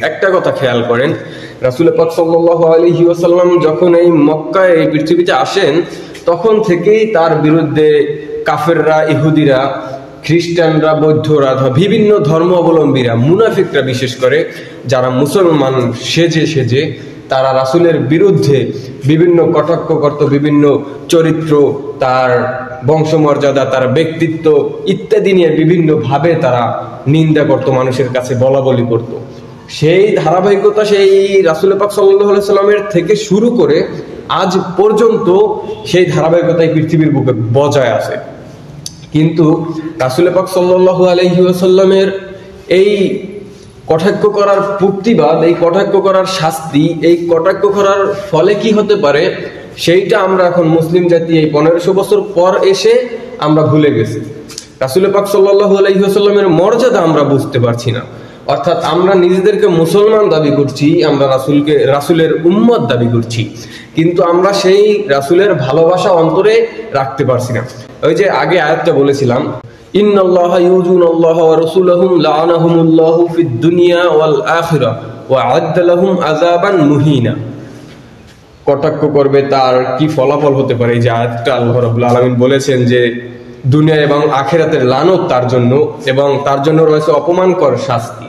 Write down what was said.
একটা কথা খেয়াল করেন, রাসূল পাক সাল্লাল্লাহু আলাইহি ওয়াসাল্লাম যখন এই মক্কায় এই পৃথিবীতে আসেন তখন থেকেই তার বিরুদ্ধে কাফেররা, ইহুদিরা, খ্রিস্টানরা, বৌদ্ধরা, বিভিন্ন ধর্ম অবলম্বীরা, মুনাফিকরা বিশেষ করে যারা মুসলমান সেজে তারা রাসূলের বিরুদ্ধে বিভিন্ন কটাক্ষ করত, বিভিন্ন চরিত্র, তার বংশমর্যাদা, তার ব্যক্তিত্ব ইত্যাদি নিয়ে বিভিন্নভাবে তারা নিন্দা করত, মানুষের কাছে বলা বলি করত। সেই ধারাবাহিকতা সেই রাসূল পাক সাল্লাল্লাহু আলাইহি সাল্লামের থেকে শুরু করে আজ পর্যন্ত সেই ধারাবাহিকতায় পৃথিবীর বুকে বজায় আছে। কিন্তু রাসূল পাক সাল্লাল্লাহু আলাইহি ওয়াসাল্লামের এই কটাক্ষ করার প্রতিবাদ, এই কটাক্ষ করার শাস্তি, এই কটাক্ষ করার ফলে কি হতে পারে সেইটা আমরা এখন মুসলিম জাতি এই 1500 বছর পর এসে আমরা ভুলে গেছি। রাসূল পাক সাল্লাল্লাহু আলাইহি ওয়াসাল্লামের মর্যাদা আমরা বুঝতে পারছি না। অর্থাৎ আমরা নিজেদেরকে মুসলমান দাবি করছি, আমরা রাসূলের উম্মত দাবি করছি, কিন্তু আমরা সেই রাসূলের ভালোবাসা অন্তরে রাখতে পারছি না। ওই যে আগে আয়াতটা বলেছিলাম, ইন্নাল্লাহা ইউযুনাল্লাহা ওয়া রাসূলুহু লাআনাহুমুল্লাহু ফিদ দুনিয়া ওয়াল আখিরাহ ওয়া আ'আদ্দা লাহুম আযাবান মুহিনা। কটাক্ষ করবে তার কি ফলাফল হতে পারে, এই যে আয়াতটা আল্লাহ রাব্বুল আলামিন বলেছেন যে দুনিয়া এবং আখিরাতের লানত তার জন্য, এবং তার জন্য রয়েছে অপমানকর শাস্তি।